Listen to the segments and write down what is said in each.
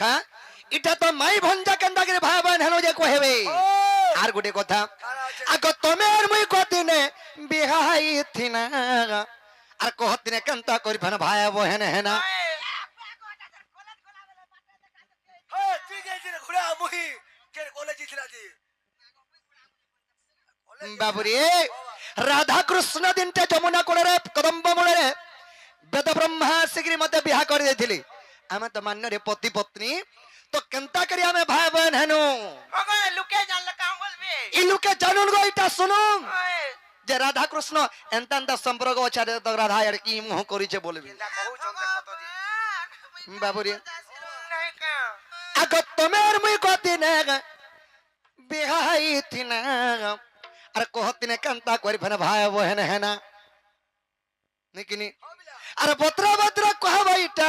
খা এটা তো মাই ভঞ্জা কেন্দা করে ভাই বোন হেনো যে কহেবে আর গোটে কথা আগ তুমি আর মুই কদিনে বিহাই থিনা আর কহদিনে কেনতা করিবেন ভাই বোন হেনা বাবুরে রাধা কৃষ্ণ দিনটা যমুনা কূଳରେ কদম্ব মূଳରେ বেদ ব্রহ্মা শিগিরি মতে বিহা করে দিয়েছিলি আমি তো মান্যরে পতি পত্নী তো কেনতা করি আমি ভাই বোন হেনু লুকে জানলে কাম বলবে ই লোকে জানুন গো এটা শুনুন যে রাধা কৃষ্ণ এন্তা এন্তা সম্পর্ক আছে তো রাধা আর কি মুহ করিছে বলবি বাবুরে আগ তুমি আর মুই কদিনে বিহাই থিনা আর কহতিনে কেনতা করিবেন ভাই বোন হেনা নিকিনি আর বত্র বত্র কহবা এটা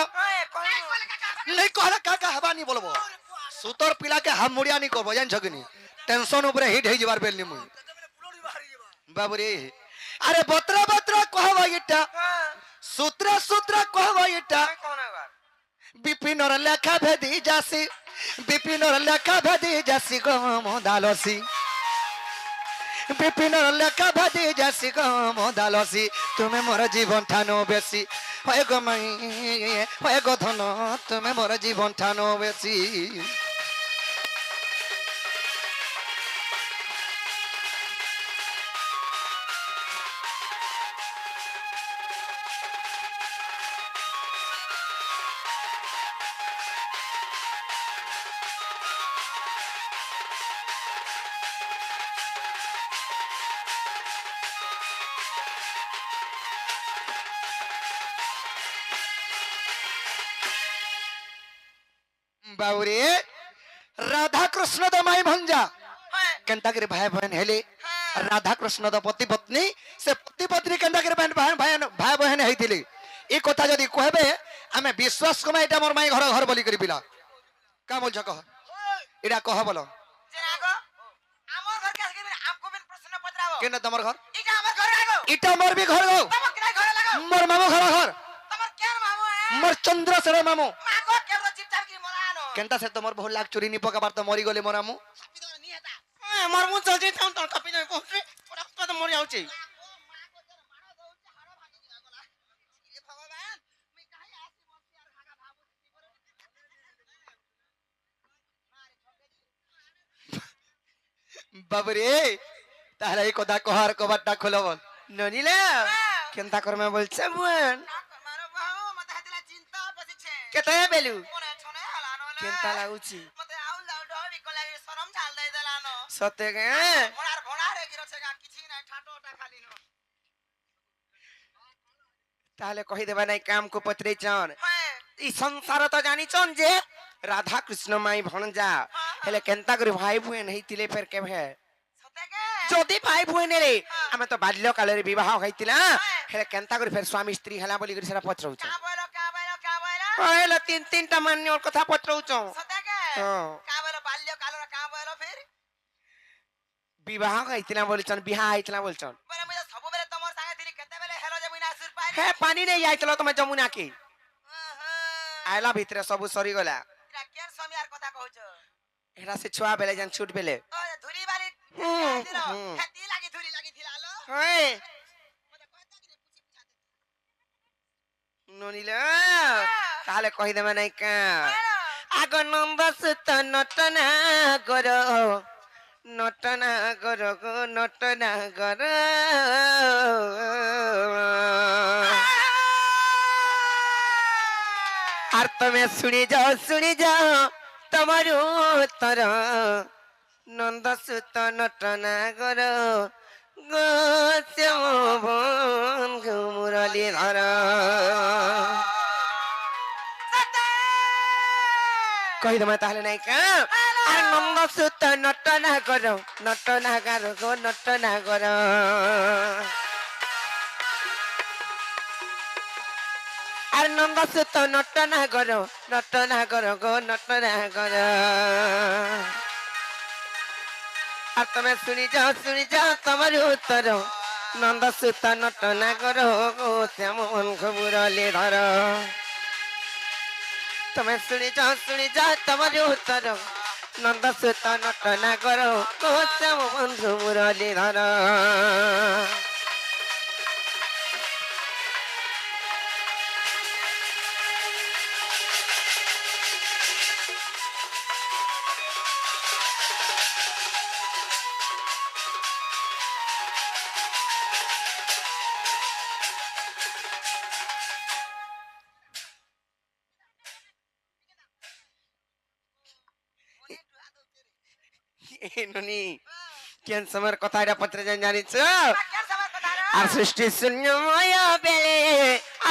नहीं कहला काका हबानी बोलबो सुतर पिला के हम मुड़िया नहीं करबो जान छकिनी टेंशन ऊपर हिट हे जबार बेलनी मुई बाबू रे अरे बत्रा बत्रा कहबा इटा सूत्र सूत्र कहबा इटा बिपिन और लेखा भेदी जासी बिपिन और लेखा भेदी जासी गम दालसी बिपिन और लेखा भेदी जासी गम दालसी तुम्हें मोर जीवन ठानो बेसी হয় গো মাই হয় গো ধন তুমি মোর জীবন ঠানো বেশি बाबूरे राधा कृष्ण तो माई भंजा केनता करे भाई बहन हेले राधा कृष्ण तो पति पत्नी से पति पत्नी केनता करे बहन भाई भाई बहन हेतिले ए कथा जदी कहबे हमें विश्वास कमा एटा मोर माई घर घर बोली करी पिला का बोल छ कह एटा कह बोलो जेनागो हमर घर के आके आपको बिन प्रश्न पत्राओ केना तमर घर इटा हमर घर लागो इटा मोर भी घर गो तब किराय घर लागो मोर मामू घर घर तमर केन मामू है मोर चंद्र सरे मामू माको केरो चिपचाप की मोरानो केनता से तमर बहुत लाख चोरी नी पका बार तो मरी गले मोरामू मर मु चल जे थाउ त कपि नै पहुंचे पूरा तो मर जाउचे बाबरे ताहले এই কথা কহার কবারটা খোলো বল ননিলে কেনতা করমে বলছে বুন मारो बाबू मते हतला चिंता बसिछे কেতে বেলু मोरे छने हला न কেনতা লাগুছি मते आउल लाउ डबी कोला शरम झाल दे देलानो সতে গে मोरार भोनारे गिरछेगा किछि নাই ठाटोटा खाली न তাহলে কহি দেবা নাই কাম को पत्रे चन ई संसार तो जानी चन जे राधा कृष्ण माई भणजा हेले केनता करी भाई बुएन हेतिले फेर केभे सतेगे যদি ভাই বুएन रे हमें तो बाल्य काल रे विवाह होइतिला हेले केनता करी फेर स्वामी स्त्री हला बोली करी सेरा पत्रौछ का बोलो हेले तीन तीन टा मान्य और कथा पत्रौछ सतेगे हां का बोलो बाल्य काल रा का बोलो फिर विवाह होइतिला बोलचन बिहा आइतिला बोलचन बोले मुझे सब बेले तमर संगे थिली केते बेले हेलो जे मुना सुर पाई हे पानी नहीं आइतलो तुम जमुना के आइला भीतर सब सरी गला इरा केन समियार कथा कहउछो एरा से छुआ बेले जन छूट बेले ओ धुरी बारी दिलो खेती लागी धुरी लागी थिला लो ओए मते कहता कि पूछी पूछा ननिला ताहले कहि देबा नै का आग नंदस त नटना करो नटना करो गो नटना करो আর তুমি শুনি যাও তোমার উত্তর নন্দসুত নটনা কর গো শ্যাম বন্ধু মুরলী ধর কই দমা তাহলে নাই কা আর নন্দসুত নটনা কর গো নটনা কর আর নন্দসুত নটনা কর গো নটনা কর আর তুমি শুনি যাও তোমার উত্তর নন্দসুত নটনা কর গো শ্যাম মুরলী ধর ତମେ ଶୁଣି ଯାଅ ତମର ଉତ୍ତର ନନ୍ଦ ସୁତ ନଟନା କର କୋଶ ବନ୍ଧୁ ମୁରଲୀଧର ননি কেন সময়ের কথা এটা পত্রে জানিছ আর সৃষ্টি শূন্যময় বেলে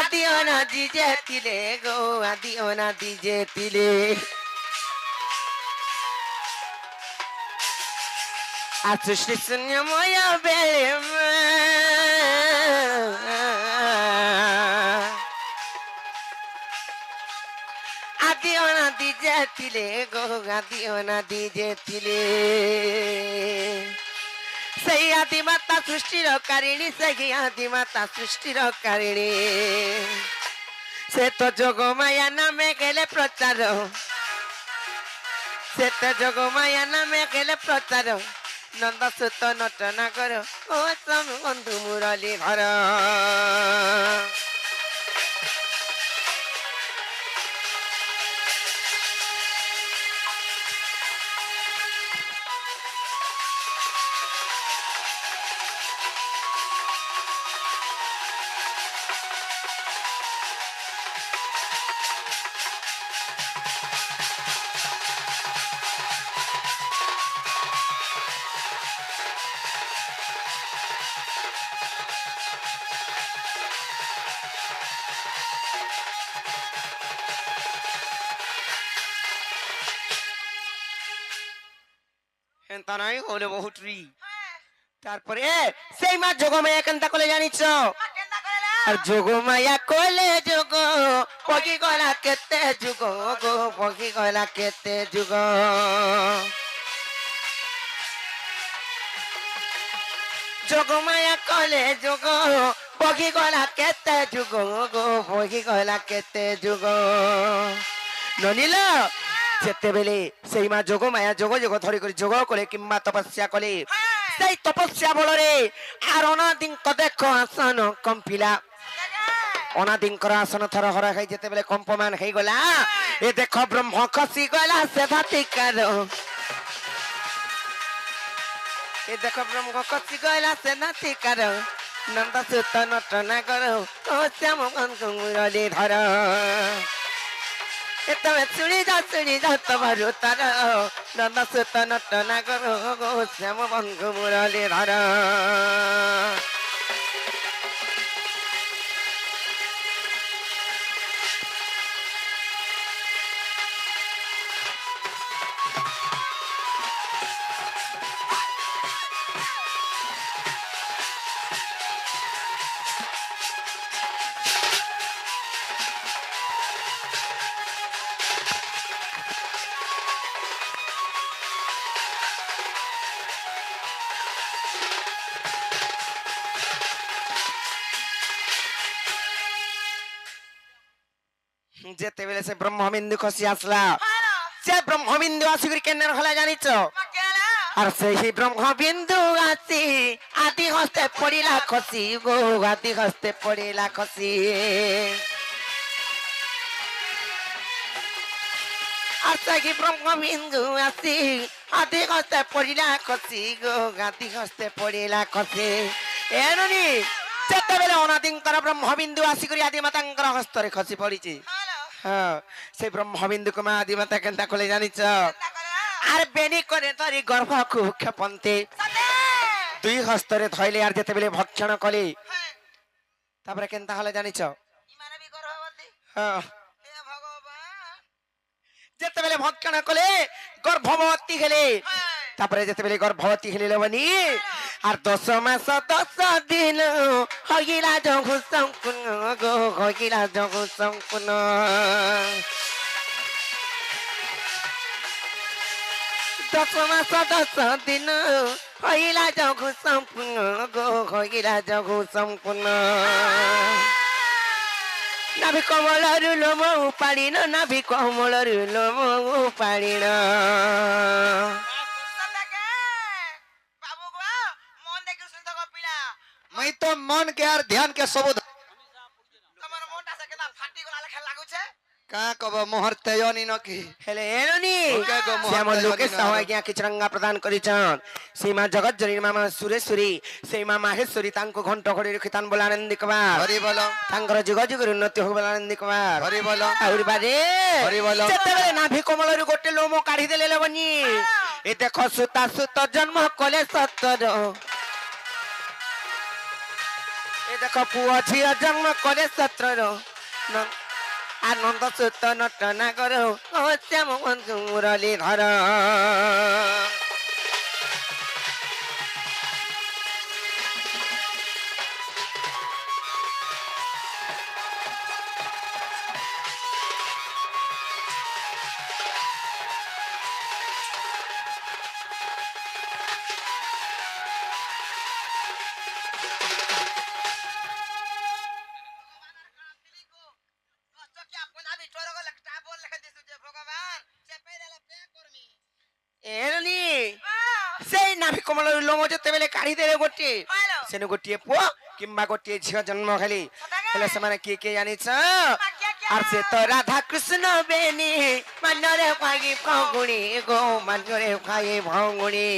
আদি অনাদি যেতিলে গো আদি অনাদি যেতিলে আর সৃষ্টি শূন্যময় বেলে আদি অনাদি যেতিলে গো আদি অনাদি যেতিলে সেই আদিমাতা সৃষ্টির কারিণী সেই আদিমাতা সৃষ্টির কারিণী সে তো যোগমায়া নামে গেলে প্রচার সে তো যোগমায়া নামে গেলে প্রচার নন্দ সুত নটনা কর ও স্বামী বন্ধু মুরলীধর এন্তা নাই হলে বহুটরি তারপরে সেই মা যোগমায়া কেনতা কলে জানিছ আর যোগমায়া কলে যোগ পকি গলা কেতে যুগ গো পকি গলা কেতে যুগ যোগমায়া কলে যোগ পকি গলা কেতে যুগ গো পকি গলা কেতে যুগ ননিল যেতেবেলে সেই মা যোগমায়া যোগ যোগ ধরি করে যোগ করে কিংবা তপস্যা কলে সেই তপস্যা বলরে আর অনাদিঙ্ক দেখো আসন কম্পিলা অনাদিঙ্কর আসন থর হর খাই যেতেবেলে কম্পমান হয়ে গলা এ দেখো ব্রহ্ম খসি গলা সে ধাতিকার এ দেখো ব্রহ্ম খসি গলা সে ধাতিকার নন্দ সুত নটনা কর ও শ্যাম বন্ধু মুরলীধর তবে শুনি যাও তোমার উত্তর নন্দ সুত নটনা কর গো শ্যাম বন্ধু মুরলীধর যেতেবেলে সে ব্রহ্মবিন্দু খসি আসলা সে ব্রহ্মবিন্দু আসিকি কেন হলা জানিছ আর সেই ব্রহ্মবিন্দু আসি আদি হস্তে পড়িলা খসি গো আদি হস্তে পড়িলা খসি আর সেই ব্রহ্মবিন্দু আসি আদি হস্তে পড়িলা খসি গো আদি হস্তে পড়িলা খসি এনুনি যেতেবেলে অনাদিঙ্কর ব্রহ্মবিন্দু আসিকি আদি মাতাঙ্কর হস্তরে খসি পড়িছি হ্যাঁ সেই ব্রহ্মবিন্দুকে মা আদিমাতা কেনতা কলে জানিছ আর বেনি করে তারি গর্ভ খুব ক্ষেপন্তে দুই হস্তরে ধইলে আর যেতেবেলে ভক্ষণ কলে তারপরে কেনতা হলে জানিছ হ্যাঁ যেতেবেলে ভক্ষণ কলে গর্ভবতী হেলে তারপরে যেতেবেলে গর্ভবতী হেলে বনি আর 10 মাস 10 দিন হইলা জগু সম্পূর্ণ গো হইলা জগু সম্পূর্ণ 10 মাস 10 দিন হইলা জগু সম্পূর্ণ গো হইলা জগু সম্পূর্ণ ନାଭି କମଳରୁ ଲୋମ ଉପାଡ଼ିନ ନାଭି କମଳରୁ ଲୋମ ଉପାଡ଼ିନ मैं तो मन के यार ध्यान के सब का कब मोहर तेजनी न की ହେଲେ ଏଣନି ଓକେ ଗୋ ସେ ଆମ ମହାଦେବ ଲୋକେଶ ସାହୁ ନିନାଦ। ଆଜ୍ଞା କିଛି ରଙ୍ଗା ପ୍ରଦାନ କରିଛନ୍ ସେଇ ମା ଜଗତ ଜନୀ ମା ସୁରେଶ୍ୱରୀ ସେଇ ମା ମାହେଶ୍ୱରୀ ତାଙ୍କୁ ଘଣ୍ଟ ଘଡ଼ିରେ ଖିତାନ ବୋଲା ଆନନ୍ଦି କୁମାର हरि बोलो ତାଙ୍କର ଯୁଗ ଯୁଗରୁ ଉନ୍ନତି ହଉ ବୋଲା ଆନନ୍ଦି କୁମାର हरि बोलो ଆହୁରି ବାରେ ହରି ବୋଲ। ଯେତେବେଳେ ନାଭି କମଳରୁ ଗୋଟେ ଲୋମ କାଢି ଦେଲେ ଲୋବନି ଏ ଦେଖ ସୁତା ସୁତ ଜନ୍ମ କଲେ ସତର ଏ ଦେଖ ପୁଅ ଝିଅ ଜନ୍ମ କଲେ ସତର ଆନନ୍ଦ ସୁତ ନଟନା କର ଶ୍ୟାମ ବନ୍ଧୁ ମୁରଲି ଧର ଏଣନି ସେଇ ନାଭି କମଳରୁ ଲୋମ ଯେତେବେଳେ କାଢି ଦେଲେ ଗୋଟିଏ ସେନୁ ଗୋଟିଏ ପୁଅ କିମ୍ବା ଗୋଟିଏ ଝିଅ ଜନ୍ମ ହେଲେ ହେଲେ ସେମାନେ କିଏ କିଏ ଜାଣିଛ আর সে তো রাধা কৃষ্ণ বেনি মান্যরে ভাগি ভগুণী গো মান্যরে ভাগি ভগুণী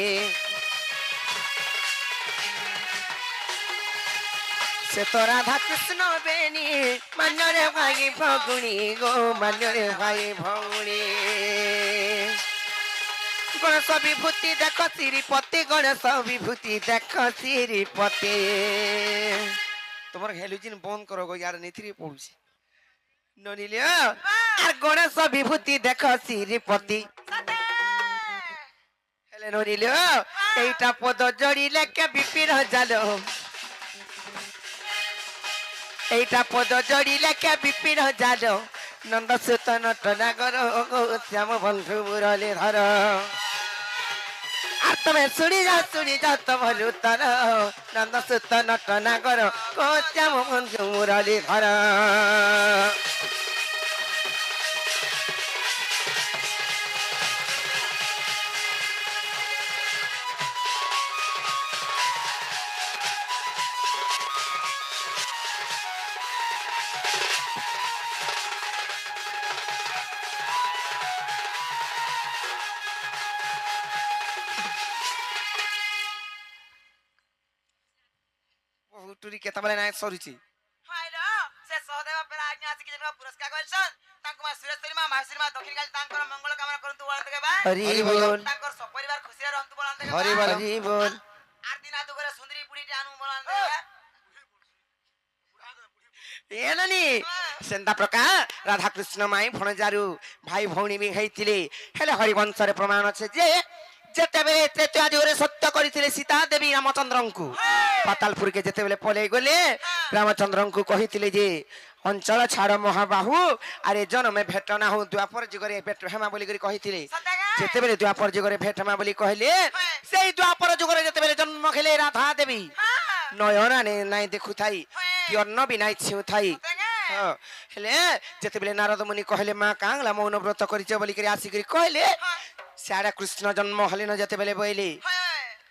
সে তো রাধা কৃষ্ণ বেনি মান্যরে ভাগি ভগুণী গো মান্যরে ভাগি ভগুণী গণেশ বিভূতি দেখ শ্রীপতি গণেশ বিভূতি দেখ শ্রীপতি তোমার হেলুজিন বন্ধ করো গো ইয়ার নিথিরি পড়ুছি ননিলে আর গণেশ বিভূতি দেখ শ্রীপতি হেলে ননিলে এইটা পদ জড়িলে কে বিপির জাল এইটা পদ জড়িলে কে বিপির জাল নন্দ সুত নটনাগর শ্যাম বন্ধু মুরলি ধর আর তুমি শুনি যাও তোমার উত্তর নন্দ সুত নটনাগর শ্যাম বন্ধু মুরলি ধর ଟୁରି କେତେବେଳେ ନାଇଁ ସରୁଛି ସେ ସହଦେବ ପେରା ଆଜ୍ଞା ଆସିକି ଯେନ ପୁରସ୍କାର କରିଛନ୍ ତାଙ୍କୁ ମା ସୁରେଶ୍ୱରୀ ମା ମାହେଶ୍ୱରୀ ମା ଦକ୍ଷିଣ କାଳୀ ତାଙ୍କର ମଙ୍ଗଳ କାମନା କରନ୍ତୁ ବଳନ୍ତ କେବା ହରି ହରି ବୋଲ ବୋଲ। ତାଙ୍କର ସପରିବାର ଖୁସିରେ ରହନ୍ତୁ ବଳନ୍ତ କେବା ହରି ବୋଲ। ହରି ବୋଲ ଆର ଦିନ ଦୁଗରେ ସୁନ୍ଦରୀ ବୁଢୀଟେ ଆନୁ ବଳନ୍ତ କେବା ଏନନି ସେନ୍ତା ପ୍ରକାର ରାଧାକୃଷ୍ଣ ମାଇ ଭଣଜାରୁ ଭାଇ ଭଉଣୀ ବି ହେଇଥିଲେ ହେଲେ ହରିବଂଶରେ ପ୍ରମାଣ ଅଛି ଯେ ଯେତେବେଳେ ତ୍ରେତୟା ଯୁଗରେ ସତ୍ୟ କରିଥିଲେ ସୀତା ଦେବୀ ରାମଚନ୍ଦ୍ରଙ୍କୁ ପାତାଳପୁରକେ ଯେତେବେଳେ ପଳେଇ ଗଲେ ରାମଚନ୍ଦ୍ରଙ୍କୁ କହିଥିଲେ ଯେ ଅଞ୍ଚଳ ଛାଡ଼ ମହାବାହୁ ଆରେ ଜନମେ ଭେଟ ନା ହଉ ଦ୍ୱାପର ଯୁଗରେ ଭେଟ ହେମା ବୋଲିକରି କହିଥିଲେ ଯେତେବେଳେ ଦ୍ୱାପର ଯୁଗରେ ଭେଟ ହେମା ବୋଲି କହିଲେ ସେଇ ଦ୍ୱାପର ଯୁଗରେ ଯେତେବେଳେ ଜନ୍ମ ହେଲେ ରାଧା ଦେବୀ ନୟନା ନାଇଁ ଦେଖୁଥାଇ କି ଅନ୍ନ ବି ନାଇଁ ଛିଉଁଥାଇ ହେଲେ ଯେତେବେଳେ ନାରଦ ମୁନି କହିଲେ ମା କାଙ୍ଗଲା ମୌନ ବ୍ରତ କରିଛ ବୋଲିକରି ଆସିକରି କହିଲେ ସିଆଡେ କୃଷ୍ଣ ଜନ୍ମ ହେଲେ ନ ଯେତେବେଳେ ବୋଇଲେ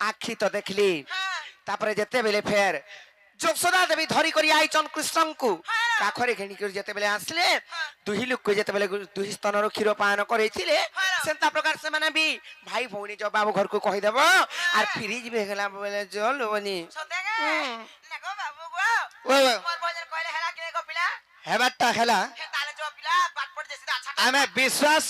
ଆଖି ତ ଦେଖିଲି ତାପରେ ଯେତେବେଳେ ଫେର ଯଶୋଦା ଦେବୀ ଧରି କରି ଆଇଛନ୍ କୃଷ୍ଣଙ୍କୁ କାଖରେ ଘେଣିକରି ଯେତେବେଳେ ଆସିଲେ ଦୁହି ଲୋକ ଯେତେବେଳେ ଦୁହି ସ୍ତନରୁ କ୍ଷୀର ପାନ କରେଇଥିଲେ ସେନ୍ତା ପ୍ରକାର ସେମାନେ ବି ଭାଇ ଭଉଣୀ ଯୋ ବାବୁ ଘରକୁ କହିଦେବ ଆର ଫିରି ଯିବେ ହେଲା ବୋଲେ ଜଲ ବନି ସତେଗେ ନାଗో ବାବୁ ଗো ओए ओए ମୋର ଭଜନ କହିଲେ ହେଲା କିଏ ଗୋ ପିଲା हेबाटा हेला ହେ ତାଲେ ଯୋ ପିଲା ପାଠ ପଢ ଯେସି ଆଛା आमे विश्वास